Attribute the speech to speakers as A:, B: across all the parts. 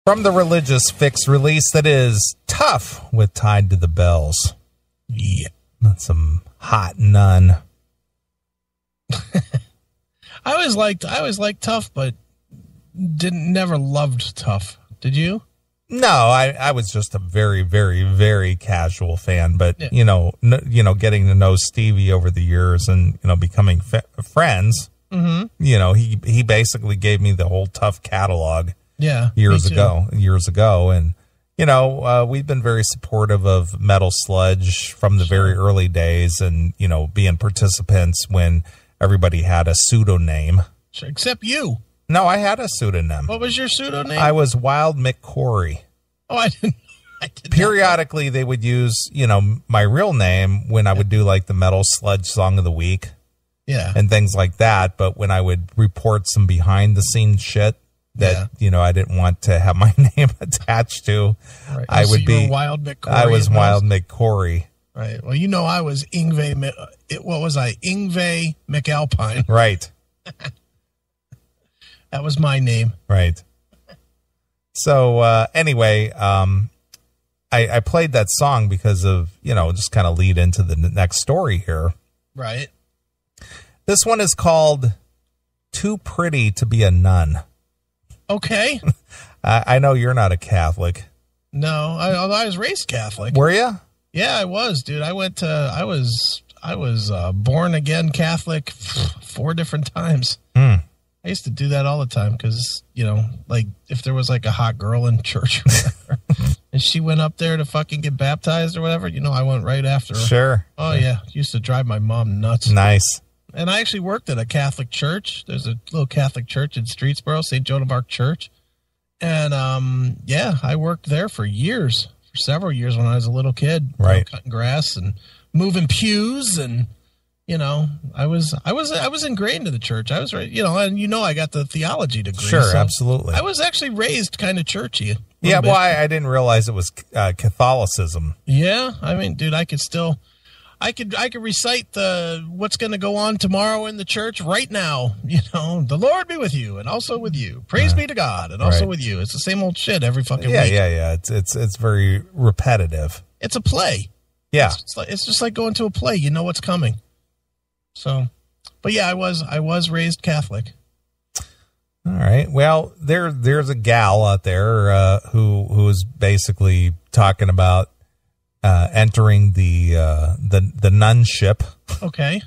A: From the religious fix release that is Tough with Tied to the Bells.
B: Yeah.
A: That's some hot nun.
B: I always liked Tough, but never loved Tough. Did you?
A: No, I was just a very, very, very casual fan, but
B: Yeah.
A: Getting to know Stevie over the years and becoming friends.
B: Mm-hmm.
A: He basically gave me the whole Tough catalog.
B: Yeah,
A: years ago, and we've been very supportive of Metal Sludge from the very early days, and being participants when everybody had a pseudonym.
B: Sure, except you.
A: No, I had a pseudonym.
B: What was your pseudonym?
A: I was Wild McCory.
B: Oh, I didn't.
A: Periodically, they would use my real name when I would do like the Metal Sludge Song of the Week, and things like that. But when I would report some behind the scenes shit that I didn't want to have my name attached to,
B: right.
A: I would be
B: Wild McCory.
A: I was Wild McCory.
B: Right. Well, I was Ingve. What was I? Ingve McAlpine.
A: Right.
B: That was my name.
A: Right. So anyway, I played that song because of just kind of lead into the next story here.
B: Right.
A: This one is called "Too Pretty to Be a Nun."
B: Okay.
A: I know you're not a Catholic.
B: No, I was raised Catholic.
A: Were you?
B: Yeah, I was, dude. I was born again Catholic 4 different times. I used to do that all the time because, like if there was like a hot girl in church or whatever, and she went up there to fucking get baptized or whatever, I went right after her.
A: Sure.
B: Oh, yeah. Used to drive my mom nuts.
A: Nice.
B: And I actually worked at a Catholic church. There's a little Catholic church in Streetsboro, St. Joan of Arc Church. And, I worked there for several years when I was a little kid.
A: Right.
B: Cutting grass and moving pews. And, I was ingrained in the church. I was, and I got the theology degree.
A: Sure,
B: so
A: absolutely.
B: I was actually raised kind of churchy.
A: Yeah, well, I didn't realize it was Catholicism.
B: Yeah. I mean, dude, I could recite what's going to go on tomorrow in the church right now. The Lord be with you and also with you. Praise be to God and also with you. It's the same old shit every fucking week.
A: Yeah. It's very repetitive.
B: It's a play.
A: Yeah.
B: It's just like going to a play. You know what's coming. So, but yeah, I was raised Catholic.
A: All right. Well, there's a gal out there who is basically talking about entering the nunship.
B: Okay.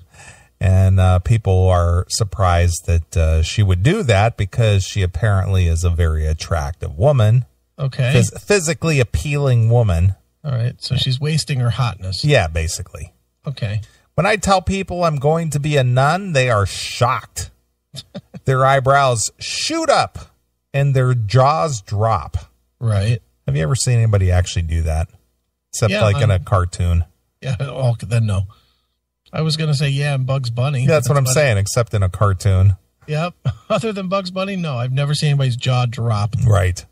A: And people are surprised that she would do that because she apparently is a very attractive woman.
B: Okay.
A: Physically appealing woman.
B: All right. So she's wasting her hotness.
A: Yeah, basically.
B: Okay.
A: When I tell people I'm going to be a nun, they are shocked. Their eyebrows shoot up and their jaws drop.
B: Right.
A: Have you ever seen anybody actually do that? Except in a cartoon.
B: Yeah. Oh, then no. I was going to say, in Bugs Bunny.
A: That's what I'm saying, except in a cartoon.
B: Yep. Other than Bugs Bunny, no. I've never seen anybody's jaw drop.
A: Right.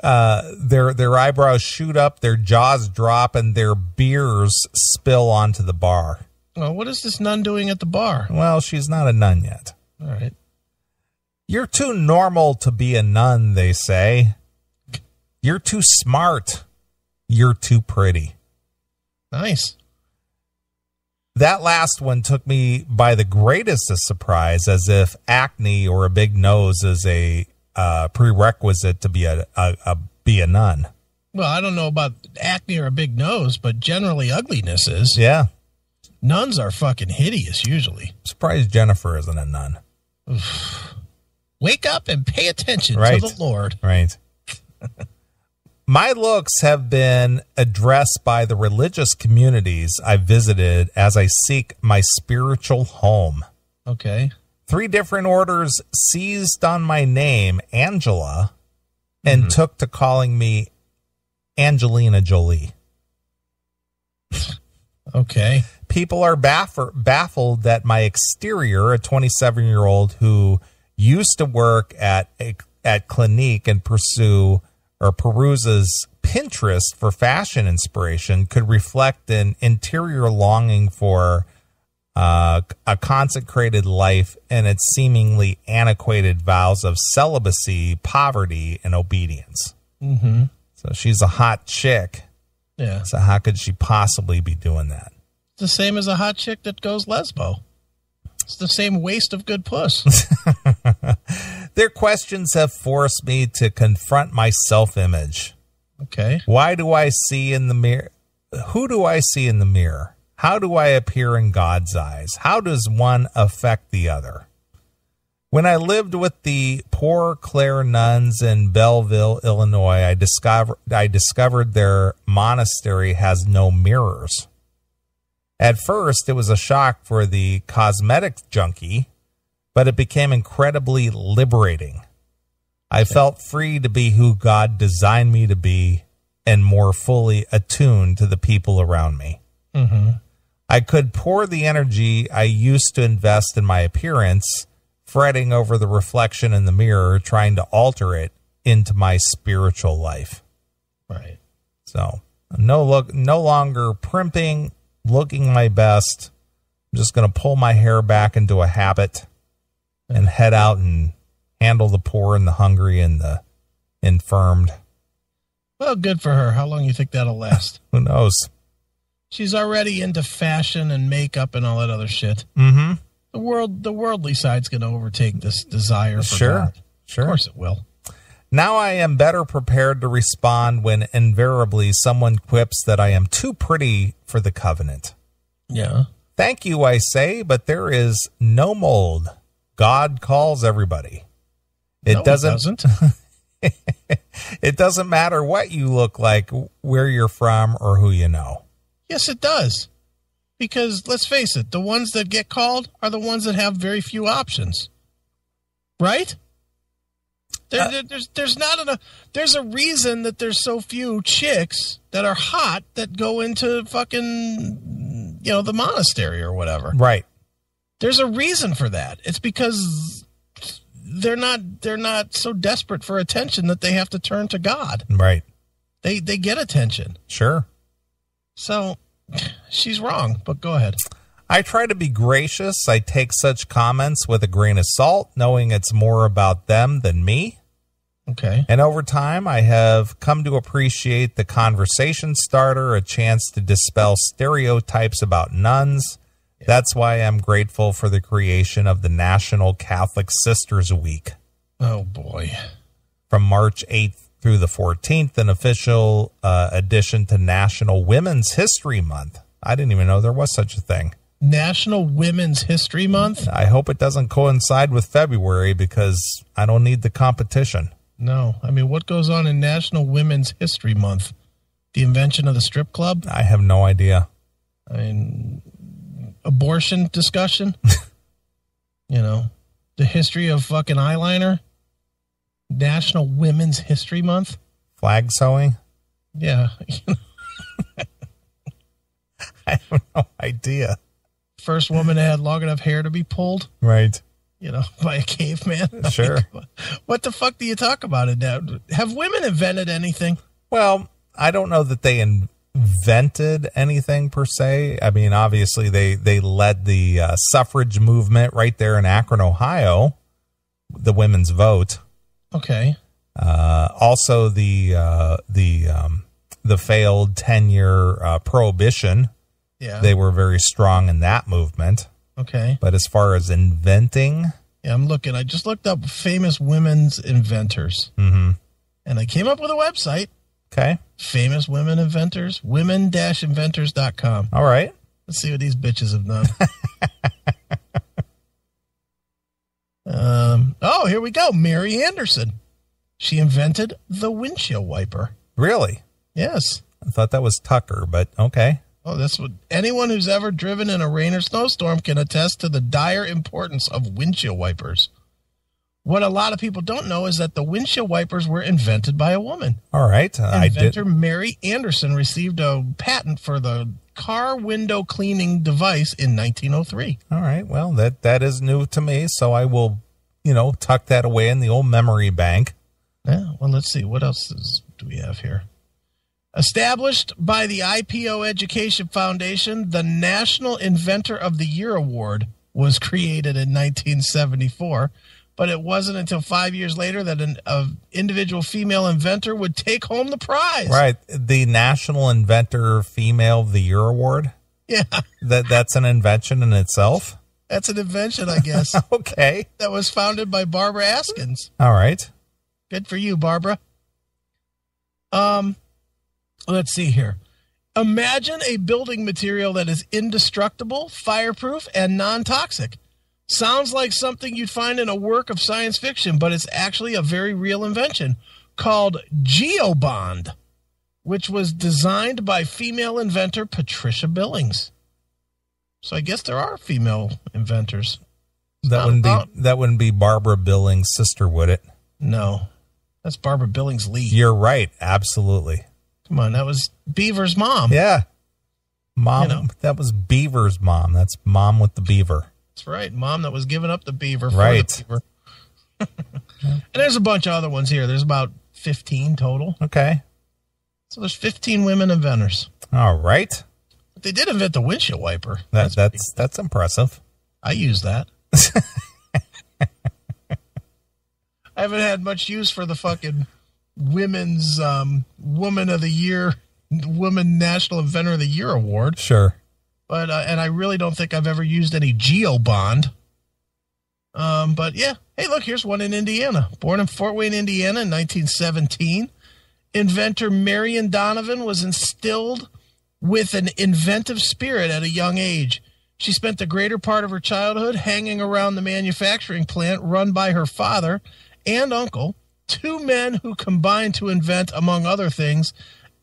A: Their eyebrows shoot up, their jaws drop, and their beers spill onto the bar.
B: Well, what is this nun doing at the bar?
A: Well, she's not a nun yet.
B: All right.
A: You're too normal to be a nun, they say. You're too smart. You're too pretty.
B: Nice.
A: That last one took me by the greatest of surprise, as if acne or a big nose is a prerequisite to be a nun.
B: Well, I don't know about acne or a big nose, but generally ugliness is.
A: Yeah.
B: Nuns are fucking hideous usually.
A: I'm surprised Jennifer isn't a nun.
B: Wake up and pay attention to the Lord.
A: Right. My looks have been addressed by the religious communities I visited as I seek my spiritual home.
B: Okay.
A: 3 different orders seized on my name, Angela, and took to calling me Angelina Jolie.
B: Okay.
A: People are baffled that my exterior, a 27-year-old who used to work at Clinique and peruses Pinterest for fashion inspiration, could reflect an interior longing for a consecrated life and its seemingly antiquated vows of celibacy, poverty, and obedience.
B: Mm-hmm.
A: So she's a hot chick.
B: Yeah.
A: So how could she possibly be doing that?
B: It's the same as a hot chick that goes lesbo. It's the same waste of good puss.
A: Their questions have forced me to confront my self-image.
B: Okay.
A: Why do I see in the mirror? Who do I see in the mirror? How do I appear in God's eyes? How does one affect the other? When I lived with the Poor Clare nuns in Belleville, Illinois, I discovered their monastery has no mirrors. At first, it was a shock for the cosmetic junkie, but it became incredibly liberating. I felt free to be who God designed me to be and more fully attuned to the people around me.
B: Mm-hmm.
A: I could pour the energy I used to invest in my appearance, fretting over the reflection in the mirror, trying to alter it into my spiritual life.
B: Right.
A: So no longer primping, looking my best. I'm just going to pull my hair back into a habit and head out and handle the poor and the hungry and the infirmed.
B: Well, good for her. How long do you think that'll last?
A: Who knows?
B: She's already into fashion and makeup and all that other shit.
A: Mm-hmm.
B: The worldly side's going to overtake this desire for God.
A: Sure.
B: Of course it will.
A: Now I am better prepared to respond when invariably someone quips that I am too pretty for the covenant.
B: Yeah.
A: Thank you, I say, but there is no mold. God calls everybody. It doesn't. It doesn't matter what you look like, where you're from, or who you know.
B: Yes, it does. Because let's face it, the ones that get called are the ones that have very few options. Right? There's not enough. There's a reason that there's so few chicks that are hot that go into fucking, the monastery or whatever.
A: Right.
B: There's a reason for that. It's because they're not so desperate for attention that they have to turn to God.
A: Right.
B: They get attention.
A: Sure.
B: So she's wrong, but go ahead.
A: I try to be gracious. I take such comments with a grain of salt, knowing it's more about them than me.
B: Okay.
A: And over time, I have come to appreciate the conversation starter, a chance to dispel stereotypes about nuns. Yeah. That's why I'm grateful for the creation of the National Catholic Sisters Week.
B: Oh, boy.
A: From March 8th through the 14th, an official addition to National Women's History Month. I didn't even know there was such a thing.
B: National Women's History Month?
A: I hope it doesn't coincide with February because I don't need the competition.
B: No. I mean, what goes on in National Women's History Month? The invention of the strip club?
A: I have no idea.
B: I mean, abortion discussion? The history of fucking eyeliner? National Women's History Month?
A: Flag sewing?
B: Yeah.
A: I have no idea.
B: First woman that had long enough hair to be pulled.
A: Right.
B: By a caveman.
A: Sure.
B: What the fuck do you talk about it now? Have women invented anything?
A: Well, I don't know that they invented anything per se. I mean, obviously they led the suffrage movement right there in Akron, Ohio, the women's vote.
B: Okay.
A: Also the failed 10-year prohibition.
B: Yeah.
A: They were very strong in that movement.
B: Okay.
A: But as far as inventing.
B: Yeah, I'm looking. I just looked up famous women's inventors.
A: Mm-hmm.
B: And I came up with a website.
A: Okay.
B: Famous women inventors. Women-inventors.com.
A: All right.
B: Let's see what these bitches have done. Here we go. Mary Anderson. She invented the windshield wiper.
A: Really?
B: Yes.
A: I thought that was Tucker, but okay.
B: Oh, that's what anyone who's ever driven in a rain or snowstorm can attest to the dire importance of windshield wipers. What a lot of people don't know is that the windshield wipers were invented by a woman.
A: All right.
B: Inventor Mary Anderson received a patent for the car window cleaning device in 1903.
A: All right. Well, that is new to me, so I will, tuck that away in the old memory bank.
B: Yeah. Well, let's see. What else do we have here? Established by the IPO Education Foundation, the National Inventor of the Year Award was created in 1974, but it wasn't until 5 years later that an individual female inventor would take home the prize.
A: Right. The National Inventor Female of the Year Award?
B: Yeah.
A: That's an invention in itself?
B: That's an invention, I guess.
A: Okay.
B: That was founded by Barbara Askins.
A: All right.
B: Good for you, Barbara. Let's see here. Imagine a building material that is indestructible, fireproof, and non-toxic. Sounds like something you'd find in a work of science fiction, but it's actually a very real invention called Geobond, which was designed by female inventor Patricia Billings. So I guess there are female inventors.
A: That wouldn't be Barbara Billings' sister, would it?
B: No. That's Barbara Billings Lee.
A: You're right. Absolutely.
B: Come on, that was Beaver's mom.
A: Yeah. Mom, That was Beaver's mom. That's mom with the beaver.
B: That's right. Mom that was giving up the beaver for
A: right.
B: the beaver. And there's a bunch of other ones here. There's about 15 total.
A: Okay.
B: So there's 15 women inventors.
A: All right.
B: But they did invent the windshield wiper.
A: That's impressive.
B: I use that. I haven't had much use for the fucking women's Woman of the Year, Woman National Inventor of the Year Award.
A: Sure.
B: But and I really don't think I've ever used any Geobond. But yeah, hey, look, here's one in Indiana. Born in Fort Wayne, Indiana in 1917, inventor Marion Donovan was instilled with an inventive spirit at a young age. She spent the greater part of her childhood hanging around the manufacturing plant run by her father and uncle, two men who combined to invent, among other things,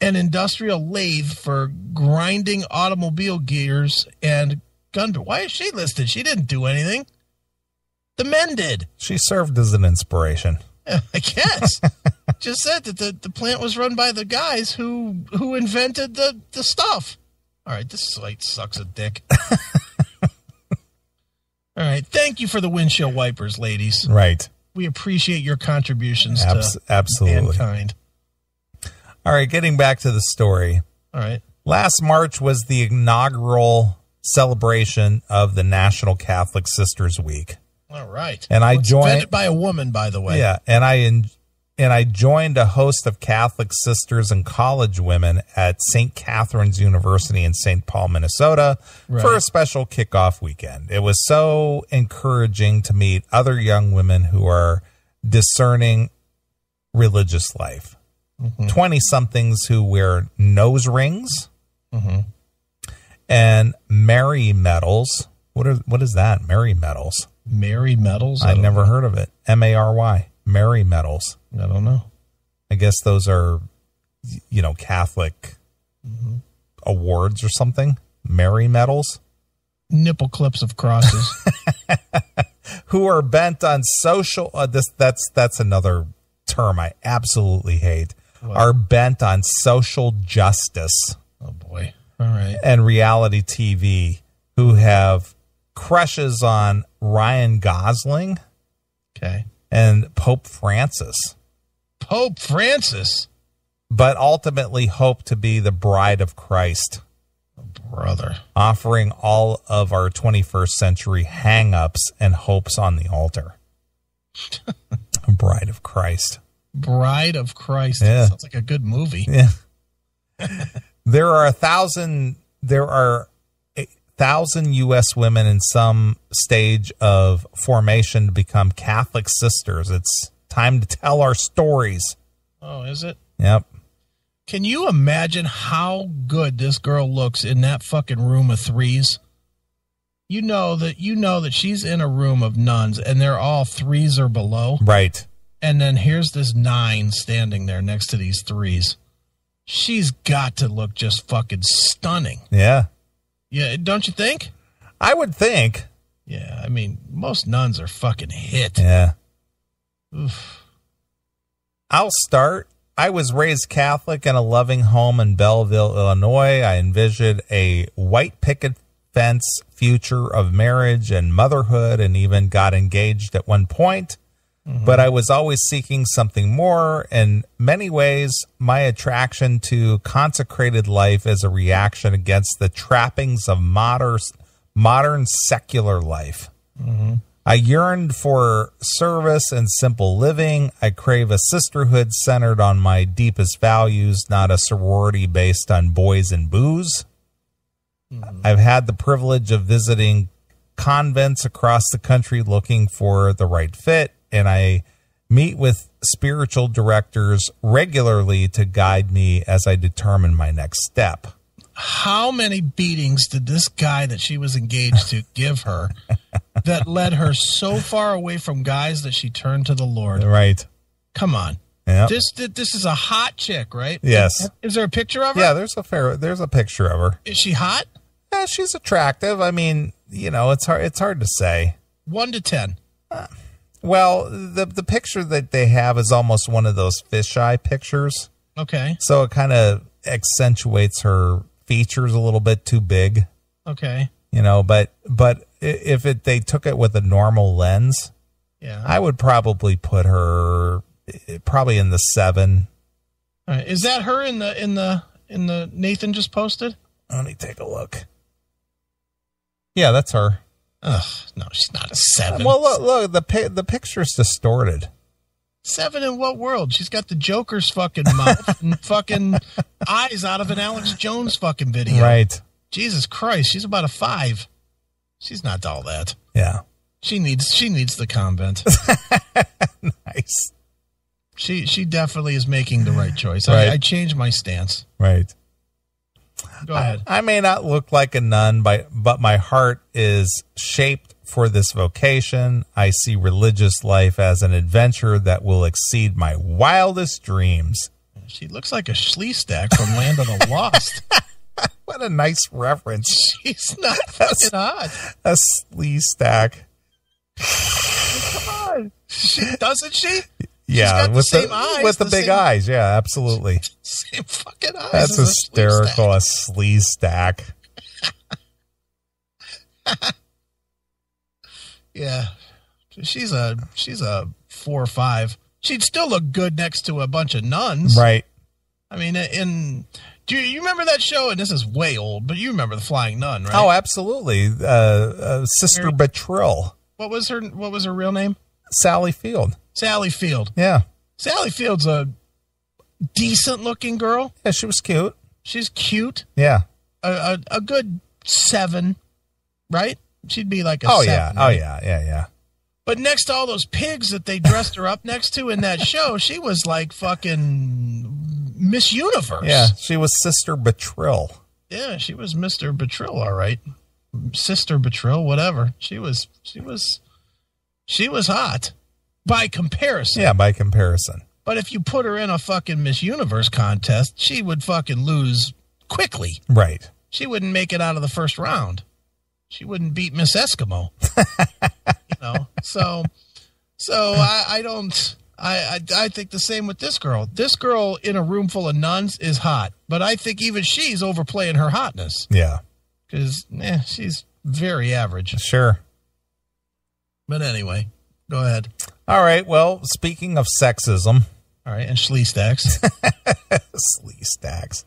B: an industrial lathe for grinding automobile gears and gun. Why is she listed? She didn't do anything. The men did.
A: She served as an inspiration.
B: I guess. Just said that the plant was run by the guys who invented the stuff. All right, this site sucks a dick. All right, thank you for the windshield wipers, ladies.
A: Right.
B: We appreciate your contributions
A: absolutely.
B: to mankind.
A: All right, getting back to the story.
B: All right.
A: Last March was the inaugural celebration of the National Catholic Sisters Week.
B: All right.
A: And I joined
B: invented by a woman, by the way.
A: Yeah, and I joined a host of Catholic sisters and college women at St. Catherine's University in St. Paul, Minnesota, for a special kickoff weekend. It was so encouraging to meet other young women who are discerning religious life. 20-somethings who wear nose rings and Mary medals. What is that? Mary medals.
B: Mary medals?
A: I've never heard of it. Mary. Mary medals.
B: I don't know.
A: I guess those are, Catholic awards or something. Mary medals.
B: Nipple clips of crosses.
A: Who are bent on social. That's another term I absolutely hate. What? Are bent on social justice.
B: Oh boy! All right.
A: And reality TV, who have crushes on Ryan Gosling.
B: Okay.
A: And Pope Francis.
B: Pope Francis.
A: But ultimately hope to be the bride of Christ.
B: Oh, brother.
A: Offering all of our 21st century hang-ups and hopes on the altar. Bride of Christ.
B: Bride of Christ.
A: Yeah.
B: That sounds like a good movie.
A: Yeah. There are 1,000 U.S. women in some stage of formation to become Catholic sisters. It's time to tell our stories.
B: Oh, is it?
A: Yep.
B: Can you imagine how good this girl looks in that fucking room of threes? You know that she's in a room of nuns and they're all threes or below.
A: Right.
B: And then here's this 9 standing there next to these threes. She's got to look just fucking stunning.
A: Yeah.
B: Yeah, don't you think?
A: I would think.
B: Yeah, I mean, most nuns are fucking hit.
A: Yeah.
B: Oof.
A: I'll start. I was raised Catholic in a loving home in Belleville, Illinois. I envisioned a white picket fence future of marriage and motherhood, and even got engaged at one point. but I was always seeking something more. In many ways, my attraction to consecrated life is a reaction against the trappings of modern secular life. I yearned for service and simple living. I crave a sisterhood centered on my deepest values, not a sorority based on boys and booze. I've had the privilege of visiting convents across the country looking for the right fit, and I meet with spiritual directors regularly to guide me as I determine my next step.
B: How many beatings did this guy that she was engaged to give her that led her so far away from guys that she turned to the Lord?
A: Right.
B: Come on.
A: Yep.
B: This is a hot chick, right?
A: Yes.
B: Is there a picture of her?
A: Yeah, there's a picture of her.
B: Is she hot?
A: Yeah, she's attractive. I mean, it's hard to say.
B: 1 to 10.
A: Well, the picture that they have is almost one of those fisheye pictures.
B: Okay.
A: So it kind of accentuates her features a little bit too big.
B: Okay.
A: But if they took it with a normal lens,
B: yeah,
A: I would probably put her probably in the 7.
B: All right. Is that her in the Nathan just posted?
A: Let me take a look. Yeah, that's her.
B: Ugh, no, she's not a 7.
A: Well, look, the picture's distorted.
B: 7 in what world? She's got the Joker's fucking mouth and fucking eyes out of an Alex Jones fucking video.
A: Right.
B: Jesus Christ, she's about a 5. She's not all that.
A: Yeah.
B: She needs the convent.
A: Nice.
B: She definitely is making the right choice.
A: Right.
B: I changed my stance.
A: Right.
B: Go ahead.
A: I may not look like a nun, but my heart is shaped for this vocation. I see religious life as an adventure that will exceed my wildest dreams.
B: She looks like a Sleestak from Land of the Lost.
A: What a nice reference.
B: She's not fucking hot.
A: A Sleestak.
B: Come on. Doesn't she?
A: Yeah,
B: with the same eyes,
A: with the big eyes. Yeah, absolutely.
B: Same fucking eyes.
A: That's hysterical. A Sleestak.
B: Yeah, she's a 4 or 5. She'd still look good next to a bunch of nuns,
A: right?
B: I mean, do you remember that show? And this is way old, but you remember the Flying Nun, right?
A: Oh, absolutely. Sister Betrill.
B: What was her real name?
A: Sally Field.
B: Sally Field.
A: Yeah.
B: Sally Field's a decent looking girl.
A: Yeah, she was cute.
B: She's cute.
A: Yeah.
B: A good 7, right? She'd be like a 7.
A: Yeah.
B: Right?
A: Oh, yeah.
B: But next to all those pigs that they dressed her up next to in that show, she was like fucking Miss Universe.
A: Yeah, she was Sister Betrill.
B: Yeah, she was Mr. Betrill, all right. Sister Betrill, whatever. She was hot by comparison.
A: Yeah, by comparison.
B: But if you put her in a fucking Miss Universe contest, she would fucking lose quickly.
A: Right.
B: She wouldn't make it out of the first round. She wouldn't beat Miss Eskimo. So I think the same with this girl. This girl in a room full of nuns is hot, but I think even she's overplaying her hotness.
A: Yeah.
B: Because she's very average.
A: Sure.
B: But anyway, go ahead.
A: All right. Well, speaking of sexism.
B: All right. And Sleestaks.
A: Sleestaks.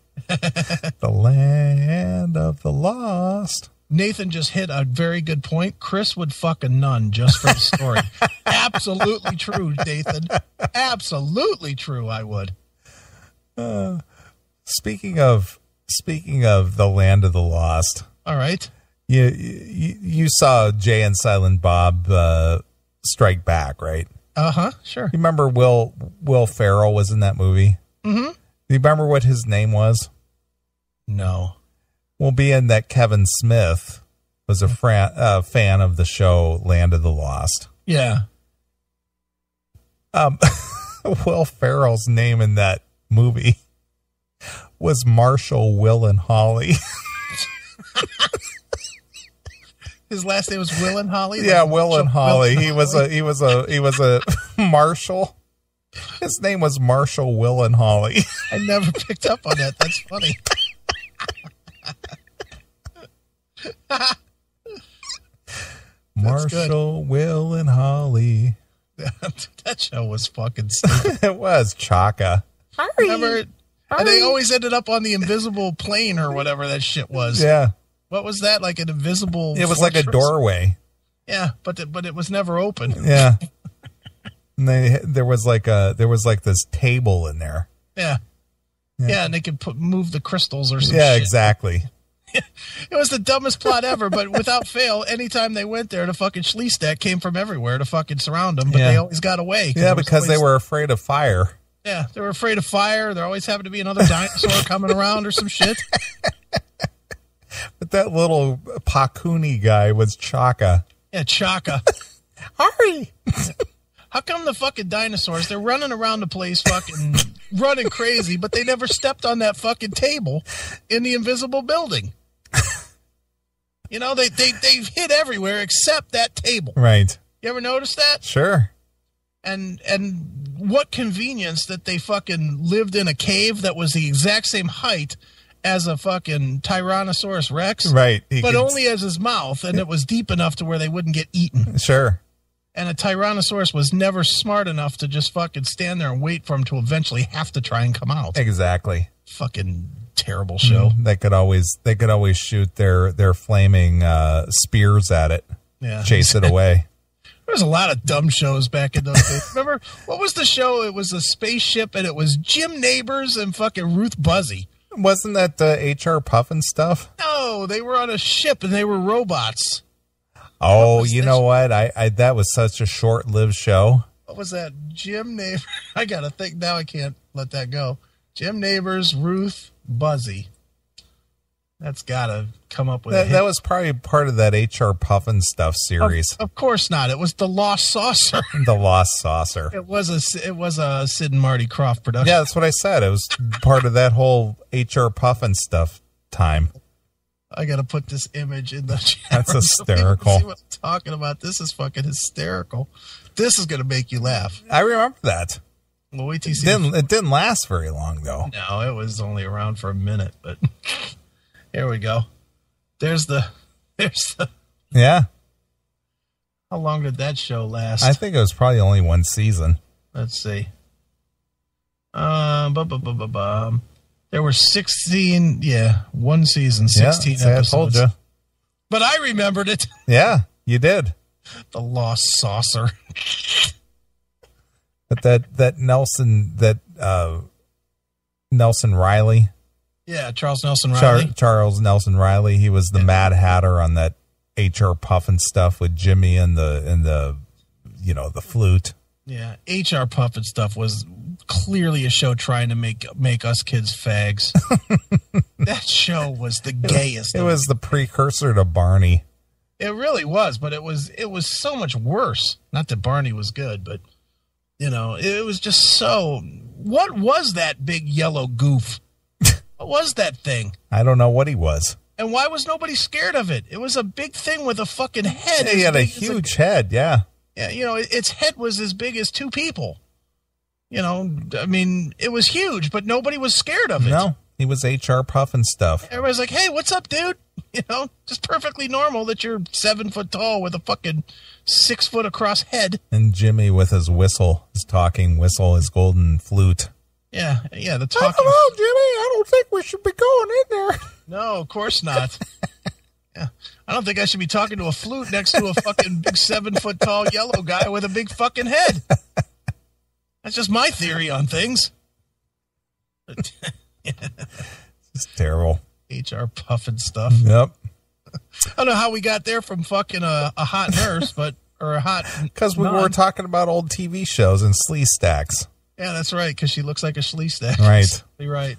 A: The land of the lost.
B: Nathan just hit a very good point. Chris would fuck a nun just for the story. Absolutely true, Nathan. Absolutely true. I would.
A: Speaking of the land of the lost.
B: All right.
A: You saw Jay and Silent Bob Strike Back, right?
B: Sure.
A: You remember Will Ferrell was in that movie?
B: Mm-hmm.
A: Do you remember what his name was?
B: No.
A: Well, being that Kevin Smith was a fan of the show Land of the Lost.
B: Yeah.
A: Will Ferrell's name in that movie was Marshall, Will, and Holly.
B: His last name was Will and Holly?
A: Yeah, Will and Holly. He was a Marshall. His name was Marshall, Will, and Holly.
B: I never picked up on that. That's funny.
A: Marshall, Will, and Holly.
B: That show was fucking stupid.
A: It was Chaka.
B: Remember? And they always ended up on the invisible plane or whatever that shit was.
A: Yeah.
B: What was that? Like an invisible
A: It was
B: fortress?
A: like a doorway.
B: Yeah, but it was never open.
A: Yeah. And there was like this table in there.
B: Yeah. Yeah, and they could move the crystals or some
A: shit. Yeah,
B: shit.
A: exactly.
B: It was the dumbest plot ever, but without fail, anytime they went there, the fucking Sleestak came from everywhere to fucking surround them, but they always got away.
A: Yeah, because they were afraid of fire.
B: Yeah, they were afraid of fire. There always happened to be another dinosaur coming around or some shit.
A: But that little Pakuni guy was Chaka.
B: Yeah, Chaka.
A: Hurry!
B: How come the fucking dinosaurs, they're running around the place fucking running crazy, but they never stepped on that fucking table in the invisible building? You know, they've hit everywhere except that table.
A: Right.
B: You ever notice that?
A: Sure.
B: And what convenience that they fucking lived in a cave that was the exact same height as a fucking Tyrannosaurus Rex.
A: Right.
B: But only as his mouth, and it was deep enough to where they wouldn't get eaten.
A: Sure.
B: And a Tyrannosaurus was never smart enough to just fucking stand there and wait for him to eventually have to try and come out.
A: Exactly.
B: Fucking terrible show.
A: They could always shoot their flaming spears at it.
B: Yeah.
A: Chase it away.
B: There was a lot of dumb shows back in those days. Remember, what was the show? It was a spaceship, and it was Jim Neighbors and fucking Ruth Buzzy.
A: Wasn't that HR Puffin stuff?
B: No, they were on a ship, and they were robots.
A: Oh, you know what? I that was such a short-lived show.
B: What was that? Jim Neighbors. I got to think now. I can't let that go. Jim Neighbors, Ruth Buzzy. That's got to come up with
A: that was probably part of that HR Puffin stuff series.
B: Of course not. It was The Lost Saucer.
A: The Lost Saucer.
B: It was a Sid and Marty Krofft production.
A: Yeah, that's what I said. It was part of that whole HR Puffin stuff time.
B: I got to put this image in the chat.
A: That's hysterical.
B: See what I'm talking about. This is fucking hysterical. This is going to make you laugh.
A: I remember that.
B: Well, wait till you see
A: it didn't last very long, though.
B: No, it was only around for a minute, but here we go. There's the.
A: Yeah.
B: How long did that show last?
A: I think it was probably only one season.
B: Let's see. There were 16, one season, 16 episodes.
A: I told you.
B: But I remembered it.
A: Yeah, you did.
B: The Lost Saucer.
A: But that Nelson Riley.
B: Yeah, Charles Nelson Riley.
A: Charles Nelson Riley. He was the Mad Hatter on that HR Puffin stuff with Jimmy and the flute.
B: Yeah, HR Puffin stuff was clearly a show trying to make us kids fags. That show was the gayest.
A: It was the precursor to Barney.
B: It really was, but it was so much worse. Not that Barney was good, but it was just so. What was that big yellow goof? What was that thing?
A: I don't know what he was.
B: And why was nobody scared of it? It was a big thing with a fucking head.
A: He had a huge head, yeah.
B: Yeah, its head was as big as two people. I mean, it was huge, but nobody was scared of it.
A: No, he was HR Puffin stuff.
B: Everybody's like, hey, what's up, dude? Just perfectly normal that you're 7 foot tall with a fucking 6 foot across head.
A: And Jimmy with his whistle, his talking whistle, his golden flute.
B: Yeah, the talking.
A: Hello, Jimmy. I don't think we should be going in there.
B: No, of course not. Yeah, I don't think I should be talking to a flute next to a fucking big 7 foot tall yellow guy with a big fucking head. That's just my theory on things.
A: It's terrible.
B: HR Puffin stuff.
A: Yep.
B: I don't know how we got there from fucking a hot nurse,
A: because we were talking about old TV shows and Sleestaks.
B: Yeah, that's right. Because she looks like a Sleestak.
A: Right.
B: You're right.